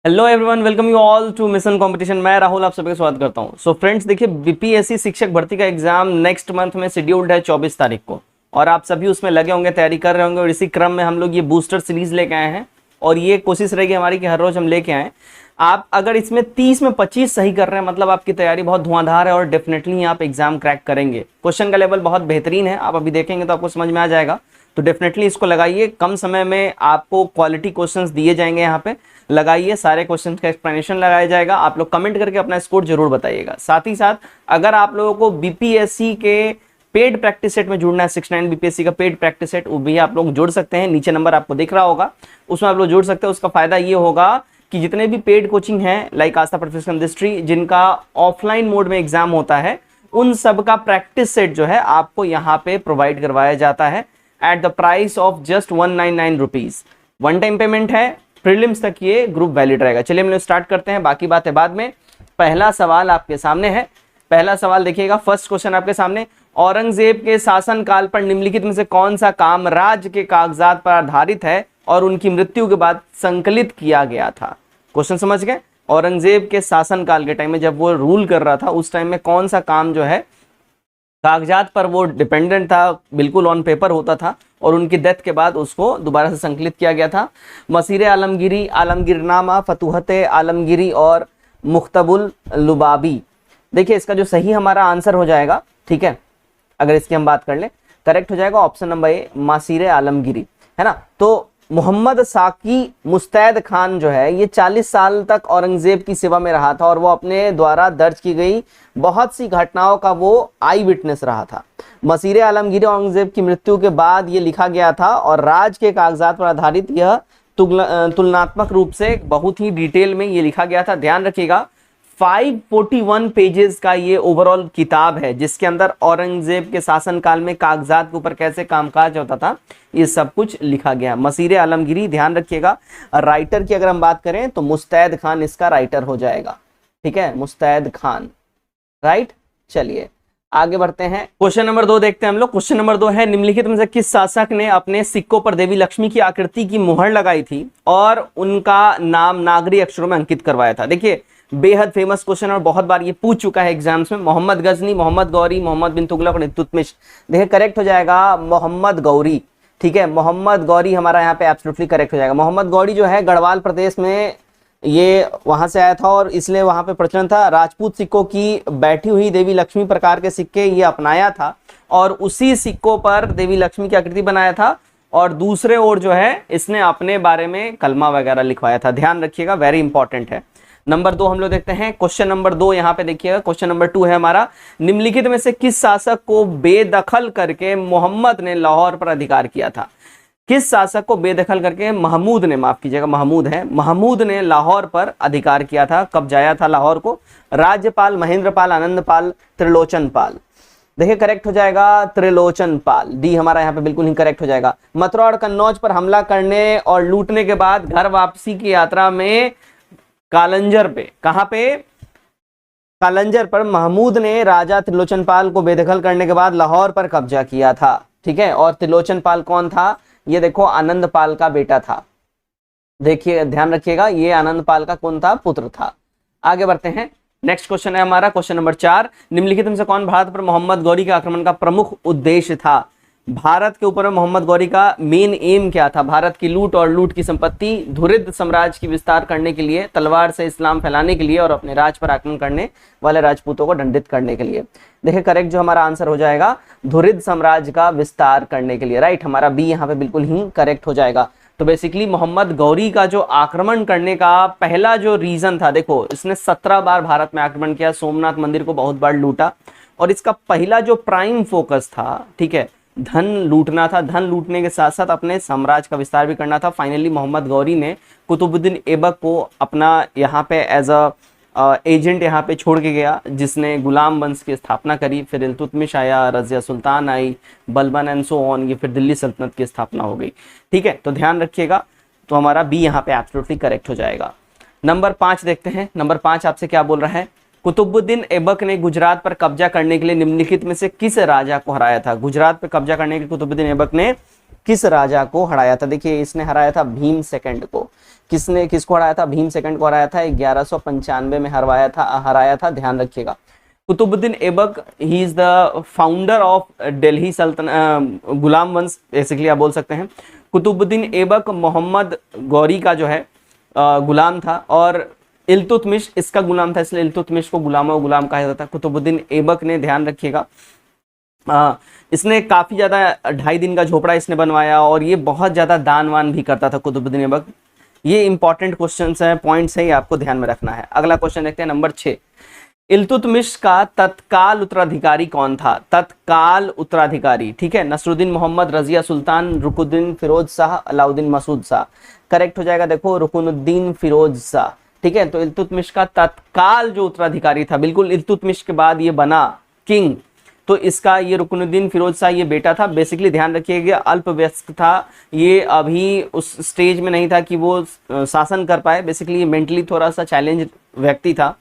Hello everyone, welcome you all to mission competition. मैं राहुल आप सभी का स्वागत करता हूं। सो फ्रेंड्स, देखिए बीपीएससी शिक्षक भर्ती का एग्जाम नेक्स्ट मंथ में शेड्यूल्ड है 24 तारीख को, और आप सभी उसमें लगे होंगे, तैयारी कर रहे होंगे। और इसी क्रम में हम लोग ये बूस्टर सीरीज लेके आए हैं, और ये कोशिश रहेगी हमारी कि हर रोज हम लेके आए। आप अगर इसमें 30 में 25 सही कर रहे हैं, मतलब आपकी तैयारी बहुत धुआंधार है और डेफिनेटली आप एग्जाम क्रैक करेंगे। क्वेश्चन का लेवल बहुत बेहतरीन है, आप अभी देखेंगे तो आपको समझ में आ जाएगा। तो डेफिनेटली इसको लगाइए, कम समय में आपको क्वालिटी क्वेश्चंस दिए जाएंगे। यहाँ पे लगाइए, सारे क्वेश्चंस का एक्सप्लेनेशन लगाया जाएगा। आप लोग कमेंट करके अपना स्कोर जरूर बताइएगा। साथ ही साथ अगर आप लोगों को बीपीएससी के पेड प्रैक्टिस सेट में जुड़ना है, 69 बीपीएससी का पेड प्रैक्टिस सेट, वो भी आप लोग जुड़ सकते हैं। नीचे नंबर आपको दिख रहा होगा, उसमें आप लोग जुड़ सकते हैं। उसका फायदा ये होगा कि जितने भी पेड कोचिंग हैं लाइक आस्था प्रोफेशनल हिस्ट्री, जिनका ऑफलाइन मोड में एग्जाम होता है, उन सब का प्रैक्टिस सेट जो है आपको यहाँ पे प्रोवाइड करवाया जाता है at the price of just 199 rupees. One time payment है, प्रीलिम्स तक ये ग्रुप वैलिड रहेगा। चलिए हम लोग स्टार्ट करते हैं, बाकी बातें बाद में। पहला सवाल आपके सामने है। पहला सवाल देखिएगा, फर्स्ट क्वेश्चन आपके सामने। औरंगजेब के शासनकाल पर निम्नलिखित में से कौन सा काम राज्य के कागजात पर आधारित है और उनकी मृत्यु के बाद संकलित किया गया था? क्वेश्चन समझ गए? औरंगजेब के शासनकाल के टाइम में जब वो रूल कर रहा था, उस टाइम में कौन सा काम जो है कागजात पर वो डिपेंडेंट था, बिल्कुल ऑन पेपर होता था, और उनकी डेथ के बाद उसको दोबारा से संकलित किया गया था? मसीर आलमगीरी, आलमगीरनामा, फतूहत आलमगीरी और मुख्तबुल लुबाबी। देखिए इसका जो सही हमारा आंसर हो जाएगा, ठीक है, अगर इसकी हम बात कर ले, करेक्ट हो जाएगा ऑप्शन नंबर ए, मसीर आलमगीरी, है ना। तो मोहम्मद साकी मुस्तैद खान जो है, ये 40 साल तक औरंगजेब की सेवा में रहा था, और वो अपने द्वारा दर्ज की गई बहुत सी घटनाओं का वो आई विटनेस रहा था। मसीर आलमगीर औरंगजेब की मृत्यु के बाद ये लिखा गया था, और राज के कागजात पर आधारित यह तुलनात्मक रूप से बहुत ही डिटेल में ये लिखा गया था। ध्यान रखिएगा, 541 पेजेस का ये ओवरऑल किताब है, जिसके अंदर औरंगजेब के शासनकाल में कागजात के ऊपर कैसे कामकाज होता था, ये सब कुछ लिखा गया। मसीर आलमगीरी, ध्यान रखिएगा। राइटर की अगर हम बात करें तो मुस्तैद खान इसका राइटर हो जाएगा, ठीक है, मुस्तैद खान, राइट। चलिए आगे बढ़ते हैं, क्वेश्चन नंबर 2 देखते हैं हम लोग। क्वेश्चन नंबर 2 है, निम्नलिखित में से किस शासक ने अपने सिक्कों पर देवी लक्ष्मी की आकृति की मुहर लगाई थी और उनका नाम नागरी अक्षरों में अंकित करवाया था? देखिए बेहद फेमस क्वेश्चन और बहुत बार ये पूछ चुका है एग्जाम्स में। मोहम्मद गजनी, मोहम्मद गौरी, मोहम्मद बिन तुगलक और इल्तुतमिश। देखिए करेक्ट हो जाएगा मोहम्मद गौरी, ठीक है, मोहम्मद गौरी हमारा यहाँ पे एब्सोल्युटली करेक्ट हो जाएगा। मोहम्मद गौरी जो है गढ़वाल प्रदेश में ये वहां से आया था, और इसलिए वहां पे प्रचलन था। राजपूत सिक्कों की बैठी हुई देवी लक्ष्मी प्रकार के सिक्के ये अपनाया था, और उसी सिक्कों पर देवी लक्ष्मी की आकृति बनाया था, और दूसरे ओर जो है इसने अपने बारे में कलमा वगैरह लिखवाया था। ध्यान रखिएगा, वेरी इंपॉर्टेंट है। नंबर 2 हम लोग देखते हैं। क्वेश्चन नंबर 2 यहाँ पे देखिएगा, क्वेश्चन नंबर 2 है हमारा, निम्नलिखित में से किस शासक को बेदखल करके मोहम्मद ने लाहौर पर अधिकार किया था? किस शासक को बेदखल करके महमूद ने, माफ कीजिएगा महमूद है, महमूद ने लाहौर पर अधिकार किया था, कब जाया था लाहौर को? राज्यपाल, महेंद्रपाल, आनंदपाल, त्रिलोचनपाल। देखिए करेक्ट हो जाएगा त्रिलोचनपाल, डी हमारा यहाँ पे बिल्कुल ही करेक्ट हो जाएगा। मथुरा और कन्नौज पर हमला करने और लूटने के बाद घर वापसी की यात्रा में कालंजर पे, कहां पे? कालंजर पर महमूद ने राजा त्रिलोचनपाल को बेदखल करने के बाद लाहौर पर कब्जा किया था, ठीक है। और त्रिलोचनपाल कौन था? ये देखो आनंदपाल का बेटा था। देखिए ध्यान रखिएगा, ये आनंदपाल का कौन था? पुत्र था। आगे बढ़ते हैं, नेक्स्ट क्वेश्चन है हमारा, क्वेश्चन नंबर 4, निम्नलिखित में से कौन भारत पर मोहम्मद गौरी के आक्रमण का प्रमुख उद्देश्य था? भारत के ऊपर मोहम्मद गौरी का मेन एम क्या था? भारत की लूट और लूट की संपत्ति, धुरिद साम्राज्य की विस्तार करने के लिए, तलवार से इस्लाम फैलाने के लिए, और अपने राज पर आक्रमण करने वाले राजपूतों को दंडित करने के लिए। देखिए करेक्ट जो हमारा आंसर हो जाएगा धुरिद साम्राज्य का विस्तार करने के लिए, राइट। हमारा बी यहाँ पे बिल्कुल ही करेक्ट हो जाएगा। तो बेसिकली मोहम्मद गौरी का जो आक्रमण करने का पहला जो रीजन था, देखो इसने 17 बार भारत में आक्रमण किया, सोमनाथ मंदिर को बहुत बार लूटा, और इसका पहला जो प्राइम फोकस था, ठीक है, धन लूटना था। धन लूटने के साथ साथ अपने साम्राज्य का विस्तार भी करना था। फाइनली मोहम्मद गौरी ने कुतुबुद्दीन ऐबक को अपना यहाँ पे एज अ एजेंट यहाँ पे छोड़ के गया, जिसने गुलाम वंश की स्थापना करी। फिर इल्तुतमिश आया, रजिया सुल्तान आई, बलबन एंड सो ऑन, ये फिर दिल्ली सल्तनत की स्थापना हो गई, ठीक है। तो ध्यान रखिएगा, तो हमारा बी यहाँ पे एब्सोल्युटली करेक्ट हो जाएगा। नंबर 5 देखते हैं। नंबर 5 आपसे क्या बोल रहा है? कुतुबुद्दीन ऐबक ने गुजरात पर कब्जा करने के लिए निम्नलिखित में से किस राजा को हराया था? गुजरात पर कब्जा करने के लिए कुतुबुद्दीन ऐबक ने किस राजा को हराया था? देखिए इसने हराया था भीम सेकंड को। किसको हराया था? भीम सेकंड को हराया था। 1195 में हराया था, ध्यान रखिएगा। Qutbuddin Aibak, he is the founder of Delhi Sultanate, गुलाम वंश बेसिकली आप बोल सकते हैं। कुतुबुद्दीन ऐबक मोहम्मद गौरी का जो है गुलाम था, और इल्तुतमिश इसका गुलाम था, इसलिए इल्तुतमिश को गुलाम कहा जाता था। कुतुबुद्दीन ऐबक ने, ध्यान रखिएगा, इसने काफी ज्यादा 2.5 दिन का झोपड़ा इसने बनवाया, और ये बहुत ज्यादा दानवान भी करता था कुतुबुद्दीन ऐबक। ये इंपॉर्टेंट क्वेश्चन है, पॉइंट्स है, ये आपको ध्यान में रखना है। अगला क्वेश्चन देखते हैं नंबर 6। इल्तुतमिश का तत्काल उत्तराधिकारी कौन था? तत्काल उत्तराधिकारी, ठीक है, नसरुद्दीन मोहम्मद, रजिया सुल्तान, रुकुनुद्दीन फिरोज शाह, अलाउद्दीन मसूद शाह। करेक्ट हो जाएगा, देखो रुकुनुद्दीन फिरोज शाह, ठीक है। तो इल्तुतमिश का तत्काल जो उत्तराधिकारी था, बिल्कुल इल्तुतमिश के बाद ये बना किंग, तो इसका ये रुकनुद्दीन फिरोज शाह ये बेटा था। बेसिकली ध्यान रखिएगा, अल्पवयस्क था ये, अभी उस स्टेज में नहीं था कि वो शासन कर पाए। बेसिकली ये मेंटली थोड़ा सा चैलेंज व्यक्ति था।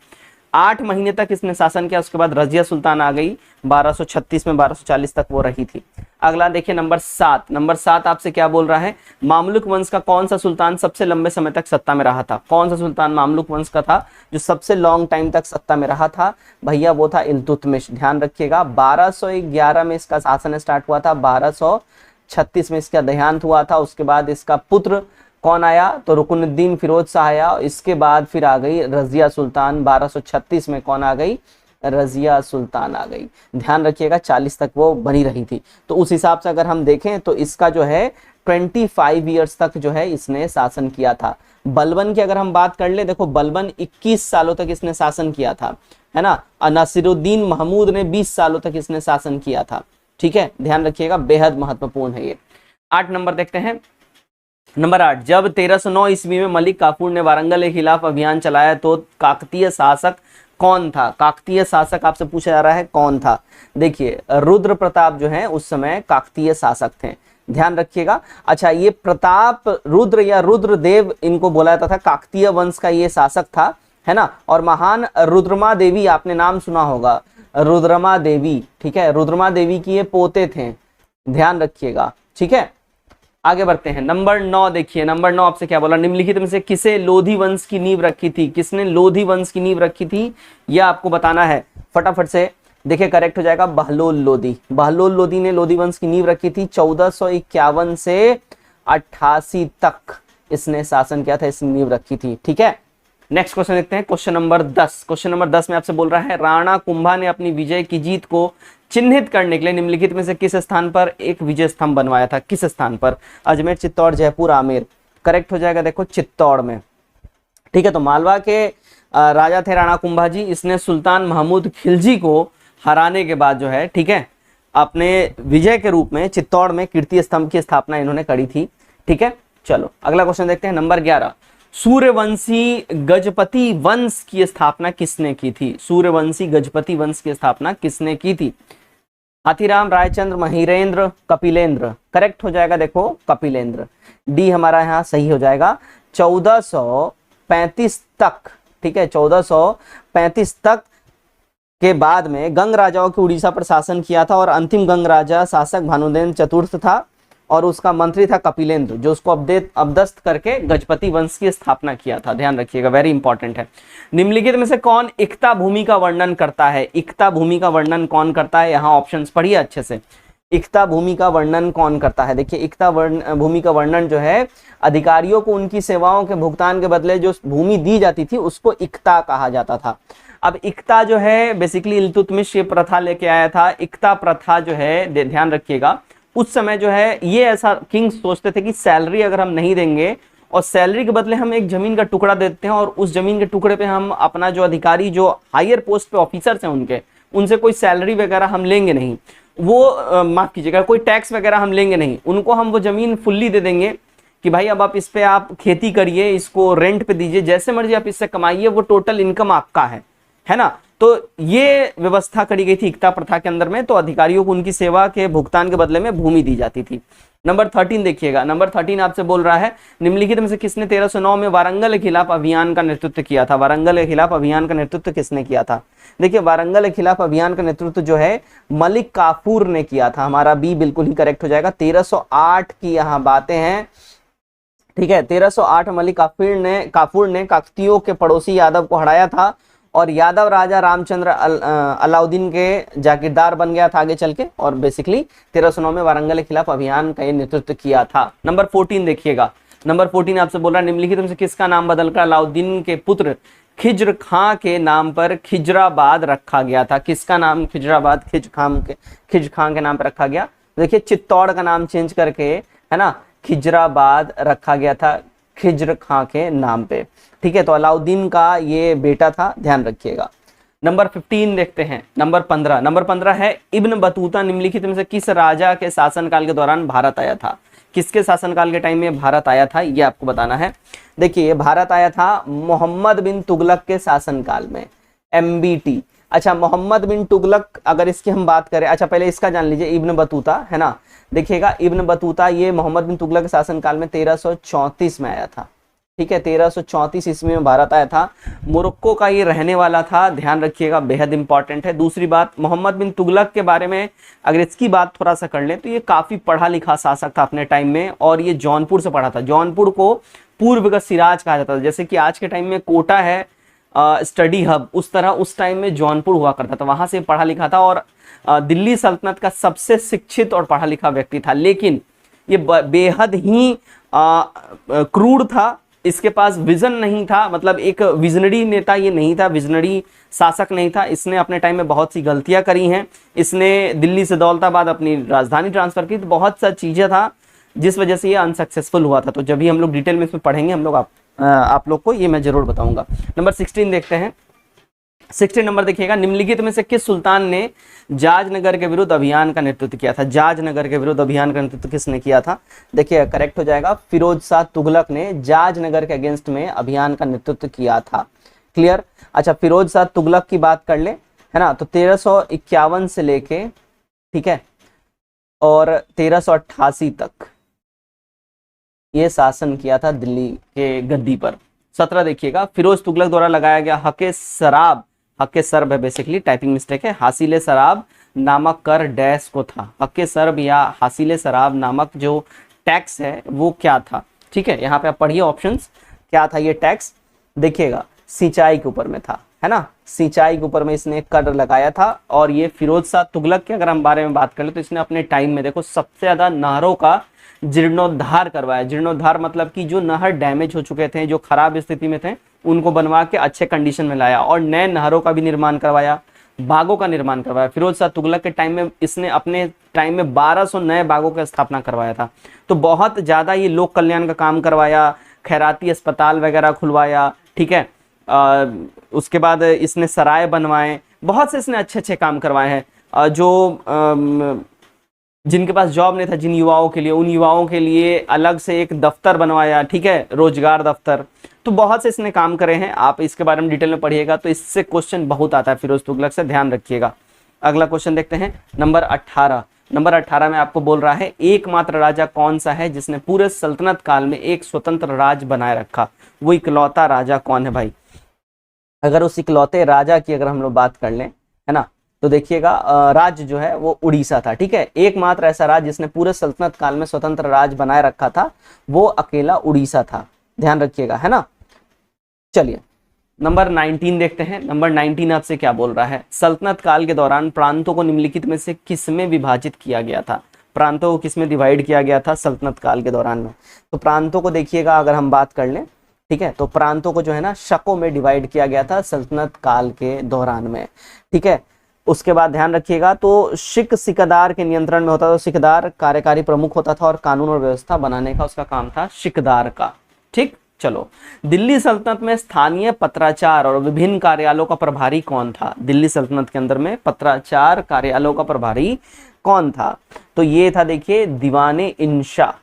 8 महीने तक इसने शासन किया, उसके बाद रजिया सुल्तान आ गई 1236 में, 1240 तक वो रही थी। अगला देखिए नंबर 7। नंबर 7 आपसे क्या बोल रहा है? मामलुक वंश का कौन सा सुल्तान सबसे लंबे समय तक सत्ता में रहा था? कौन सा सुल्तान मामलुक वंश का था जो सबसे लॉन्ग टाइम तक सत्ता में रहा था? भैया वो था इल्तुतमिश, ध्यान रखिएगा। 1211 में इसका शासन स्टार्ट हुआ था, 1236 में इसका देहांत हुआ था। उसके बाद इसका पुत्र कौन आया? तो रुकनुद्दीन फिरोज शाह आया। इसके बाद फिर आ गई रजिया सुल्तान, 1236 में कौन आ गई? रजिया सुल्तान आ गई। ध्यान रखिएगा 40 तक वो बनी रही थी। तो उस हिसाब से अगर हम देखें तो इसका जो है 25 ईयर्स तक जो है इसने शासन किया था। बलबन की अगर हम बात कर ले, देखो बलबन 21 सालों तक इसने शासन किया था, है ना। नासिरुद्दीन महमूद ने 20 सालों तक इसने शासन किया था, ठीक है, ध्यान रखिएगा, बेहद महत्वपूर्ण है ये। 8 नंबर देखते हैं। नंबर 8, जब 1309 ईस्वी में मलिक काफूर ने वारंगल के खिलाफ अभियान चलाया तो काकतीय शासक कौन था? काकतीय शासक आपसे पूछा जा रहा है कौन था? देखिए रुद्र प्रताप जो है उस समय काकतीय शासक थे, ध्यान रखिएगा। अच्छा, ये प्रताप रुद्र या रुद्रदेव इनको बोला जाता था, काकतीय वंश का ये शासक था, है ना। और महान रुद्रमा देवी, आपने नाम सुना होगा, रुद्रमा देवी, ठीक है, रुद्रमा देवी की ये पोते थे, ध्यान रखिएगा, ठीक है। आगे बढ़ते हैं। नंबर 9 देखिए, नंबर 9 आपसे क्या बोला? निम्नलिखित में से किसे लोधी वंश की नींव रखी थी? किसने लोधी वंश की नींव रखी थी, यह आपको बताना है फटाफट से। देखिए करेक्ट हो जाएगा बहलोल लोधी। बहलोल लोधी ने लोधी वंश की नींव रखी थी। 1451 से 88 तक इसने शासन किया था, इस नींव रखी थी, ठीक है। नेक्स्ट क्वेश्चन देखते हैं, क्वेश्चन नंबर 10। क्वेश्चन नंबर 10 में आपसे बोल रहा है, राणा कुंभा ने अपनी विजय की जीत को चिन्हित करने के लिए निम्नलिखित में से किस स्थान पर एक विजय स्तंभ बनवाया था? किस स्थान पर? अजमेर, चित्तौड़, जयपुर, आमेर। करेक्ट हो जाएगा, देखो चित्तौड़ में, ठीक है। तो मालवा के राजा थे राणा कुंभा जी। इसने सुल्तान महमूद खिलजी को हराने के बाद जो है, ठीक है, अपने विजय के रूप में चित्तौड़ में कीर्ति स्तंभ की स्थापना इन्होंने करी थी, ठीक है। चलो अगला क्वेश्चन देखते हैं, नंबर 11। सूर्यवंशी गजपति वंश की स्थापना किसने की थी? सूर्यवंशी गजपति वंश की स्थापना किसने की थी? हाथीराम, रायचंद्र, महिरेंद्र, कपिलेंद्र। करेक्ट हो जाएगा, देखो कपिलेंद्र, डी हमारा यहाँ सही हो जाएगा। 1435 तक, ठीक है, 1435 तक के बाद में गंग राजाओं के उड़ीसा पर शासन किया था, और अंतिम गंग राजा शासक भानुदेव चतुर्थ था, और उसका मंत्री था कपिलेंद्र, जो उसको अबदस्त करके गजपति वंश की स्थापना किया था, ध्यान रखिएगा, वेरी इंपॉर्टेंट है। निम्नलिखित में से कौन इक्ता भूमि का वर्णन करता है? इक्ता भूमि का वर्णन कौन करता है? यहाँ ऑप्शंस पढ़िए अच्छे से। इक्ता भूमि का वर्णन कौन करता है? देखिए इक्ता भूमि का वर्णन जो है, अधिकारियों को उनकी सेवाओं के भुगतान के बदले जो भूमि दी जाती थी उसको इक्ता कहा जाता था। अब इक्ता जो है बेसिकली इल्तुतमिश ये प्रथा लेके आया था। इक्ता प्रथा जो है, ध्यान रखिएगा, उस समय जो है ये ऐसा किंग्स सोचते थे कि सैलरी अगर हम नहीं देंगे और सैलरी के बदले हम एक जमीन का टुकड़ा देते हैं, और उस जमीन के टुकड़े पे हम अपना जो अधिकारी, जो हायर पोस्ट पे ऑफिसर्स हैं उनसे कोई सैलरी वगैरह हम लेंगे नहीं, वो माफ कीजिएगा, कोई टैक्स वगैरह हम लेंगे नहीं, उनको हम वो जमीन फुल्ली दे देंगे कि भाई अब आप इस पे आप खेती करिए, इसको रेंट पे दीजिए, जैसे मर्जी आप इससे कमाइए, वो टोटल इनकम आपका है। है ना। तो ये व्यवस्था करी गई थी इक्ता प्रथा के अंदर में, तो अधिकारियों को उनकी सेवा के भुगतान के बदले में भूमि दी जाती थी। नंबर 13 देखिएगा, नंबर 13 आपसे बोल रहा है निम्नलिखित में से किसने 1309 में वारंगल के खिलाफ अभियान का नेतृत्व किया था। वारंगल के खिलाफ अभियान का नेतृत्व किसने किया था? देखिए वारंगल के खिलाफ अभियान का नेतृत्व जो है मलिक काफूर ने किया था। हमारा बी बिल्कुल ही करेक्ट हो जाएगा। 1308 की यहाँ बातें हैं, ठीक है। 1308 मलिक काफूर ने काकतियों के पड़ोसी यादव को हराया था और यादव राजा रामचंद्र अलाउद्दीन के जागीरदार बन गया था आगे चल के, और बेसिकली 1309 में वारंगल के खिलाफ अभियान का नेतृत्व किया था। नंबर 14 देखिएगा, नंबर 14 आपसे बोल रहा है निम्नलिखित में से किसका नाम बदलकर अलाउद्दीन के पुत्र खिज्र खां के नाम पर खिजराबाद रखा गया था। किसका नाम खिजराबाद खिज्र खां के नाम पर रखा गया? देखिए चित्तौड़ का नाम चेंज करके, है ना, खिजराबाद रखा गया था खिज्र खां के नाम पे, ठीक है। तो अलाउद्दीन का ये बेटा था, ध्यान रखिएगा। नंबर 15 देखते हैं, नंबर 15 है इब्न बतूता निम्नलिखित में से किस राजा के शासनकाल के दौरान भारत आया था? किसके शासनकाल के टाइम में भारत आया था, ये आपको बताना है। देखिए भारत आया था मोहम्मद बिन तुगलक के शासनकाल में, MBT। अच्छा, मोहम्मद बिन तुगलक अगर इसकी हम बात करें, अच्छा पहले इसका जान लीजिए, इब्न बतूता, है ना। देखिएगा इब्न बतूता ये मोहम्मद बिन तुगलक के शासनकाल में 1334 में आया था, ठीक है। 1334 ईस्वी में भारत आया था। मोरक्को का ये रहने वाला था, ध्यान रखिएगा, बेहद इंपॉर्टेंट है। दूसरी बात, मोहम्मद बिन तुगलक के बारे में अगर इसकी बात थोड़ा सा कर लें तो ये काफी पढ़ा लिखा शासक था अपने टाइम में, और ये जौनपुर से पढ़ा था। जौनपुर को पूर्व का सिराज कहा जाता था, जैसे कि आज के टाइम में कोटा है स्टडी हब, उस तरह उस टाइम में जौनपुर हुआ करता था, वहां से पढ़ा लिखा था और दिल्ली सल्तनत का सबसे शिक्षित और पढ़ा लिखा व्यक्ति था। लेकिन ये बेहद ही क्रूर था, इसके पास विजन नहीं था, मतलब एक विजनरी नेता ये नहीं था, विजनरी शासक नहीं था। इसने अपने टाइम में बहुत सी गलतियां करी हैं। इसने दिल्ली से दौलताबाद अपनी राजधानी ट्रांसफर की, तो बहुत सा चीजें था जिस वजह से ये अनसक्सेसफुल हुआ था। तो जब भी हम लोग डिटेल में इसमें पढ़ेंगे हम लोग आप लोग को ये मैं जरूर बताऊंगा। नंबर 16 देखते हैं। 16 नंबर देखिएगा, निम्नलिखित में से किस सुल्तान ने जाजनगर के विरुद्ध अभियान का नेतृत्व किया था? जाजनगर के विरुद्ध अभियान का नेतृत्व किसने किया था? देखिए करेक्ट हो जाएगा, फिरोज शाह तुगलक ने जाजनगर के अगेंस्ट में अभियान का नेतृत्व किया था। क्लियर? अच्छा, फिरोज शाह तुगलक की बात कर ले, है ना, तो 1351 से लेके, ठीक है, और 1388 तक ये शासन किया था दिल्ली के गद्दी पर। 17 देखिएगा, फिरोज तुगलक द्वारा लगाया गया हके सरब है, बेसिकली टाइपिंग मिस्टेक है, हासिले शराब नामक कर डैश को था। हके सरब या हासिले शराब नामक जो टैक्स है वो क्या था? ठीक है, यहाँ पे आप पढ़िए ऑप्शंस, क्या था ये टैक्स? देखिएगा सिंचाई के ऊपर में था, है ना, सिंचाई के ऊपर में इसने कर लगाया था। और ये फिरोज शाह तुगलक के अगर हम बारे में बात करें तो इसने अपने टाइम में देखो सबसे ज्यादा नहरों का जीर्णोद्धार करवाया। जीर्णोद्धार मतलब कि जो नहर डैमेज हो चुके थे, जो खराब स्थिति में थे, उनको बनवा के अच्छे कंडीशन में लाया और नए नहरों का भी निर्माण करवाया, बागों का निर्माण करवाया। फिरोज शाह तुगलक के टाइम में इसने अपने टाइम में 1200 नए बागों का स्थापना करवाया था। तो बहुत ज्यादा ये लोक कल्याण का काम करवाया, खैराती अस्पताल वगैरह खुलवाया, ठीक है। उसके बाद इसने सराय बनवाए, बहुत से इसने अच्छे अच्छे काम करवाए हैं। जो जिनके पास जॉब नहीं था, जिन युवाओं के लिए, उन युवाओं के लिए अलग से एक दफ्तर बनवाया, ठीक है, रोजगार दफ्तर। तो बहुत से इसने काम करे हैं, आप इसके बारे में डिटेल में पढ़िएगा तो इससे क्वेश्चन बहुत आता है फिरोज तुगलक से, ध्यान रखिएगा। अगला क्वेश्चन देखते हैं, नंबर 18। नंबर 18 में आपको बोल रहा है एकमात्र राजा कौन सा है जिसने पूरे सल्तनत काल में एक स्वतंत्र राज बनाए रखा? वो इकलौता राजा कौन है भाई? अगर उस इकलौते राजा की अगर हम लोग बात कर लें, है ना, तो देखिएगा राज्य जो है वो उड़ीसा था, ठीक है। एकमात्र ऐसा राज्य जिसने पूरे सल्तनत काल में स्वतंत्र राज बनाए रखा था वो अकेला उड़ीसा था, ध्यान रखिएगा, है ना। चलिए नंबर 19 देखते हैं। नंबर 19 आपसे क्या बोल रहा है? सल्तनत काल के दौरान प्रांतों को निम्नलिखित में से किसमें विभाजित किया गया था? प्रांतों को किसमें डिवाइड किया गया था सल्तनत काल के दौरान में? तो प्रांतों को देखिएगा अगर हम बात कर लें, ठीक है, तो प्रांतों को जो है ना शकों में डिवाइड किया गया था सल्तनत काल के दौरान में, ठीक है। उसके बाद ध्यान रखिएगा, तो सिकदार के नियंत्रण में होता था। सिकदार कार्यकारी प्रमुख होता था और कानून और व्यवस्था बनाने का उसका काम था सिकदार का, ठीक। चलो, दिल्ली सल्तनत में स्थानीय पत्राचार और विभिन्न कार्यालयों का प्रभारी कौन था? दिल्ली सल्तनत के अंदर में पत्राचार कार्यालयों का प्रभारी कौन था? तो ये था, देखिए, दीवाने इंशा।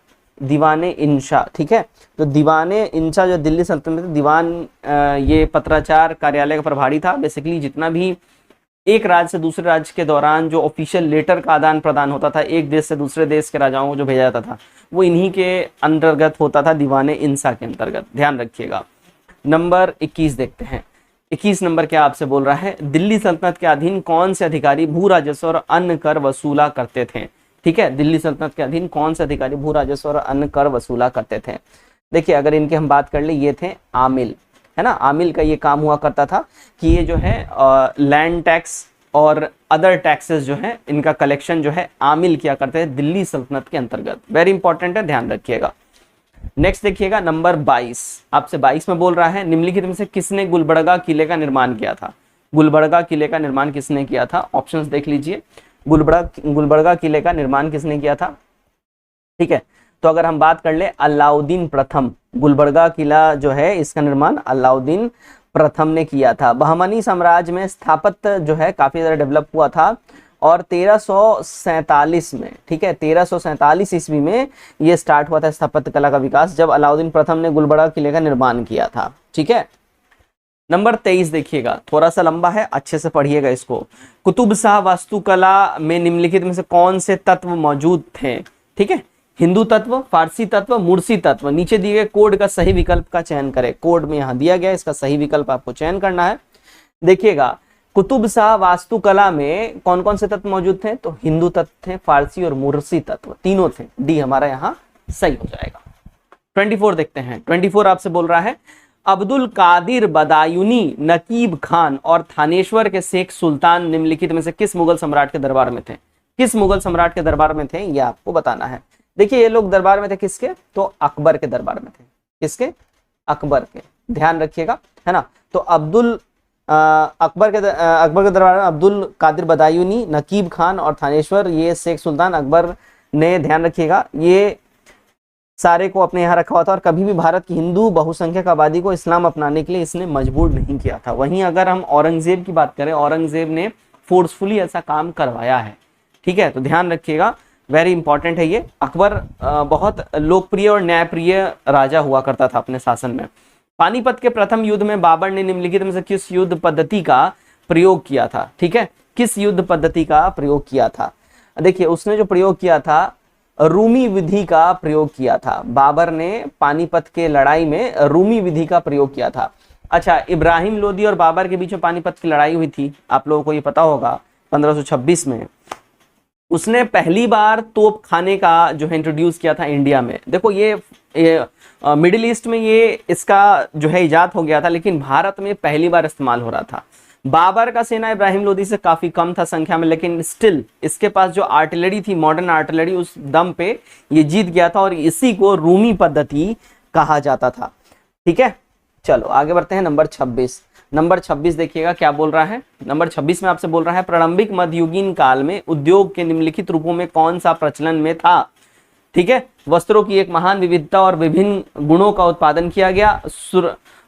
दीवाने इंशा, ठीक है। तो दीवाने इंशा जो दिल्ली सल्तनत में दीवान, ये पत्राचार कार्यालय का प्रभारी था। बेसिकली जितना भी एक राज्य से दूसरे राज्य के दौरान जो ऑफिशियल लेटर का आदान प्रदान होता था, एक देश से दूसरे देश के राजाओं को जो भेजा जाता था, वो इन्हीं के अंतर्गत होता था, दीवाने इंसा के अंतर्गत, ध्यान रखिएगा। नंबर 21 देखते हैं। 21 नंबर क्या आपसे बोल रहा है, दिल्ली सल्तनत के अधीन कौन से अधिकारी भू राजस्व और अन्य कर वसूला करते थे। ठीक है, दिल्ली सल्तनत के अधीन कौन से अधिकारी भू राजस्व और अन्य कर वसूला करते थे। देखिए अगर इनके हम बात कर ले, ये थे आमिल, है ना। आमिल का ये काम हुआ करता था कि ये जो है लैंड टैक्स और अदर टैक्सेस जो है, इनका कलेक्शन जो है आमिल किया करते हैं दिल्ली सल्तनत के अंतर्गत। वेरी इंपॉर्टेंट है, ध्यान रखिएगा। नेक्स्ट देखिएगा नंबर 22, आपसे 22 में बोल रहा है निम्नलिखित में से किसने गुलबर्गा किले का निर्माण किया था। गुलबर्गा किले का निर्माण किसने किया था, ऑप्शंस देख लीजिए। गुलबर्गा किले का निर्माण किसने किया था, ठीक है। तो अगर हम बात कर ले अलाउद्दीन प्रथम, गुलबर्गा किला जो है इसका निर्माण अलाउद्दीन प्रथम ने किया था। बहमनी साम्राज्य में स्थापत्य जो है काफी ज्यादा डेवलप हुआ था और 1347 में, ठीक है, 1347 ईस्वी में ये स्टार्ट हुआ था स्थापत्य कला का विकास, जब अलाउद्दीन प्रथम ने गुलबर्गा किले का निर्माण किया था। ठीक है, नंबर 23 देखिएगा, थोड़ा सा लंबा है, अच्छे से पढ़िएगा इसको। कुतुब शाह वास्तुकला में निम्नलिखित में से कौन से तत्व मौजूद थे। ठीक है, हिंदू तत्व, फारसी तत्व, मुर्सी तत्व। नीचे दिए गए कोड का सही विकल्प का चयन करें। कोड में यहां दिया गया, इसका सही विकल्प आपको चयन करना है। देखिएगा कुतुब शाह वास्तुकला में कौन कौन से तत्व मौजूद थे, तो हिंदू तत्व थे, फारसी और मुर्सी तत्व, तीनों थे। डी हमारा यहाँ सही हो जाएगा। 24 देखते हैं। 24 आपसे बोल रहा है अब्दुल कादिर बदायूनी, नकीब खान और थानेश्वर के शेख सुल्तान निम्नलिखित में से किस मुगल सम्राट के दरबार में थे। किस मुगल सम्राट के दरबार में थे, यह आपको बताना है। देखिए ये लोग दरबार में थे किसके, तो अकबर के दरबार में थे। किसके, अकबर के, ध्यान रखिएगा, है ना। तो अकबर के दरबार में अब्दुल कादिर बदायूनी, नकीब खान और थानेश्वर, ये शेख सुल्तान अकबर ने, ध्यान रखिएगा, ये सारे को अपने यहाँ रखा हुआ था और कभी भी भारत की हिंदू बहुसंख्यक आबादी को इस्लाम अपनाने के लिए इसने मजबूर नहीं किया था। वहीं अगर हम औरंगजेब की बात करें, औरंगजेब ने फोर्सफुली ऐसा काम करवाया है। ठीक है, तो ध्यान रखिएगा, वेरी इंपॉर्टेंट है ये। अकबर बहुत लोकप्रिय और न्यायप्रिय राजा हुआ करता था अपने शासन में। पानीपत के प्रथम युद्ध में बाबर ने निम्नलिखित में से किस युद्ध पद्धति का प्रयोग किया था। ठीक है, किस युद्ध पद्धति का प्रयोग किया था। देखिए उसने जो प्रयोग किया था, रूमी विधि का प्रयोग किया था। बाबर ने पानीपत के लड़ाई में रूमी विधि का प्रयोग किया था। अच्छा, इब्राहिम लोदी और बाबर के बीच में पानीपत की लड़ाई हुई थी, आप लोगों को ये पता होगा, 1526 में। उसने पहली बार तोप खाने का जो है इंट्रोड्यूस किया था इंडिया में। देखो ये मिडिल ईस्ट में ये इसका जो है इजाद हो गया था, लेकिन भारत में पहली बार इस्तेमाल हो रहा था। बाबर का सेना इब्राहिम लोदी से काफी कम था संख्या में, लेकिन स्टिल इसके पास जो आर्टिलरी थी, मॉडर्न आर्टिलरी, उस दम पे ये जीत गया था और इसी को रूमी पद्धति कहा जाता था। ठीक है, चलो आगे बढ़ते हैं। नंबर 26, नंबर 26 देखिएगा क्या बोल रहा है। नंबर 26 में आपसे बोल रहा है प्रारंभिक मध्ययुगीन काल में उद्योग के निम्नलिखित रूपों में कौन सा प्रचलन में था। ठीक है, वस्त्रों की एक महान विविधता और विभिन्न गुणों का उत्पादन किया गया।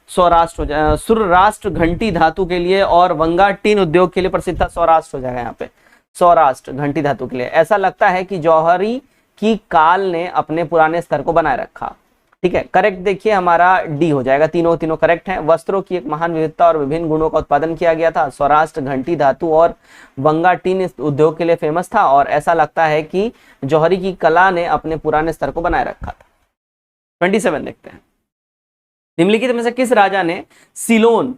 सौराष्ट्र घंटी धातु के लिए और वंगा टीन उद्योग के लिए प्रसिद्ध था। सौराष्ट्र हो जाएगा यहाँ पे, सौराष्ट्र घंटी धातु के लिए। ऐसा लगता है कि जौहरी की काल ने अपने पुराने स्तर को बनाए रखा। ठीक है, करेक्ट देखिए हमारा डी हो जाएगा, तीनों करेक्ट हैं। वस्त्रों की एक महान विविधता और विभिन्न गुणों का उत्पादन किया गया था। सौराष्ट्र घंटी धातु और वंगा टीन उद्योग के लिए फेमस था और ऐसा लगता है कि जौहरी की कला ने अपने पुराने स्तर को बनाए रखा था। 27 देखते हैं। निम्नलिखित में से किस राजा ने सिलोन,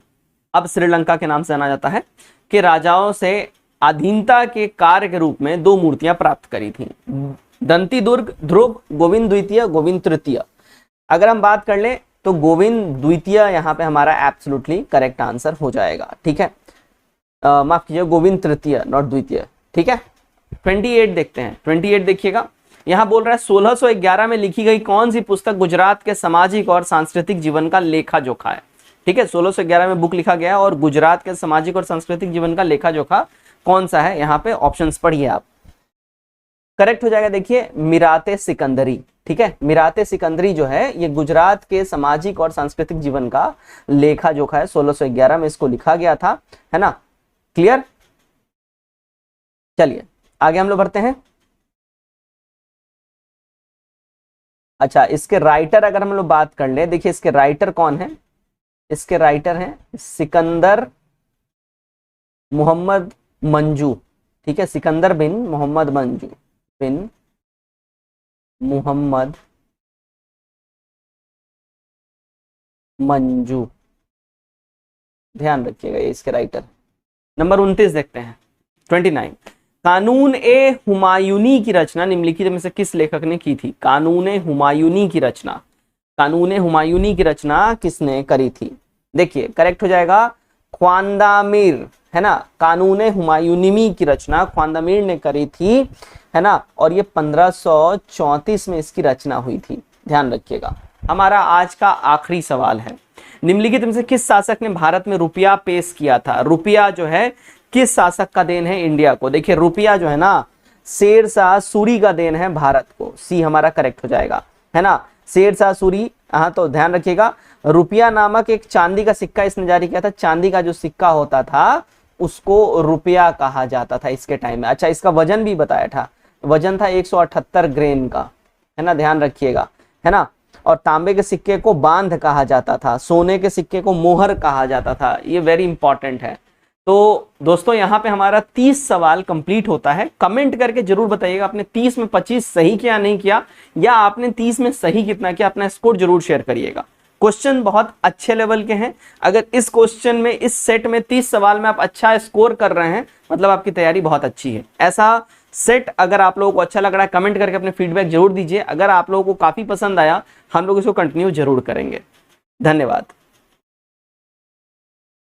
अब श्रीलंका के नाम से जाना जाता है, के राजाओं से अधीनता के कार्य के रूप में 2 मूर्तियां प्राप्त करी थी। दंती दुर्ग, ध्रुव, गोविंद द्वितीय, गोविंद तृतीय। अगर हम बात कर ले तो गोविंद द्वितीय यहाँ पे हमारा एब्सोल्युटली करेक्ट आंसर हो जाएगा। ठीक है, माफ कीजिए, गोविंद तृतीय नॉट द्वितीय। ठीक है, 28 देखते हैं। 28 देखिएगा, यहाँ बोल रहा है 1611 में लिखी गई कौन सी पुस्तक गुजरात के सामाजिक और सांस्कृतिक जीवन का लेखा जोखा है। ठीक है, 1611 में बुक लिखा गया और गुजरात के सामाजिक और सांस्कृतिक जीवन का लेखा जोखा कौन सा है, यहाँ पे ऑप्शंस पढ़िए आप। करेक्ट हो जाएगा, देखिए मिराते सिकंदरी। ठीक है, मिराते सिकंदरी जो है ये गुजरात के सामाजिक और सांस्कृतिक जीवन का लेखा जोखा है। 1611 में इसको लिखा गया था, है ना। क्लियर, चलिए आगे हम लोग बढ़ते हैं। अच्छा, इसके राइटर अगर हम लोग बात कर ले, देखिए इसके राइटर कौन है, इसके राइटर हैं सिकंदर मोहम्मद मंजू। ठीक है, सिकंदर बिन मोहम्मद मंजू, बिन मोहम्मद मंजू, ध्यान रखिएगा ये इसके राइटर। नंबर 29 देखते हैं, 29। कानून ए हुमायूनी की रचना निम्नलिखित में से किस लेखक ने की थी? कानून ए हुमायूनी की रचना, कानून ए हुमायूनी की रचना किसने करी थी? देखिए करेक्ट हो जाएगा ख्वांदा मीर, है ना। कानून ए हुमायूनी की रचना ख्वांदा मीर ने करी थी, है ना, और ये 1534 में इसकी रचना हुई थी, ध्यान रखिएगा। हमारा आज का आखिरी सवाल है, निम्नलिखित में से किस शासक ने भारत में रुपया पेश किया था? रुपया जो है किस शासक का देन है इंडिया को? देखिए रुपया जो है ना शेरशाह सूरी का देन है भारत को, सी हमारा करेक्ट हो जाएगा, है ना, शेरशाह सूरी। हाँ, तो ध्यान रखिएगा रुपया नामक एक चांदी का सिक्का इसने जारी किया था। चांदी का जो सिक्का होता था उसको रुपया कहा जाता था इसके टाइम में। अच्छा, इसका वजन भी बताया था, वजन था 178 ग्राम का, है ना, ध्यान रखिएगा, है ना। और तांबे के सिक्के को बांध कहा जाता था, सोने के सिक्के को मोहर कहा जाता था, ये वेरी इंपॉर्टेंट है। तो दोस्तों यहाँ पे हमारा 30 सवाल कंप्लीट होता है। कमेंट करके जरूर बताइएगा आपने 30 में 25 सही किया नहीं किया, या आपने 30 में सही कितना किया, अपना स्कोर जरूर शेयर करिएगा। क्वेश्चन बहुत अच्छे लेवल के हैं। अगर इस क्वेश्चन में, इस सेट में 30 सवाल में आप अच्छा स्कोर कर रहे हैं, मतलब आपकी तैयारी बहुत अच्छी है। ऐसा सेट अगर आप लोगों को अच्छा लग रहा है, कमेंट करके अपने फीडबैक जरूर दीजिए। अगर आप लोगों को काफी पसंद आया, हम लोग इसको कंटिन्यू जरूर करेंगे। धन्यवाद।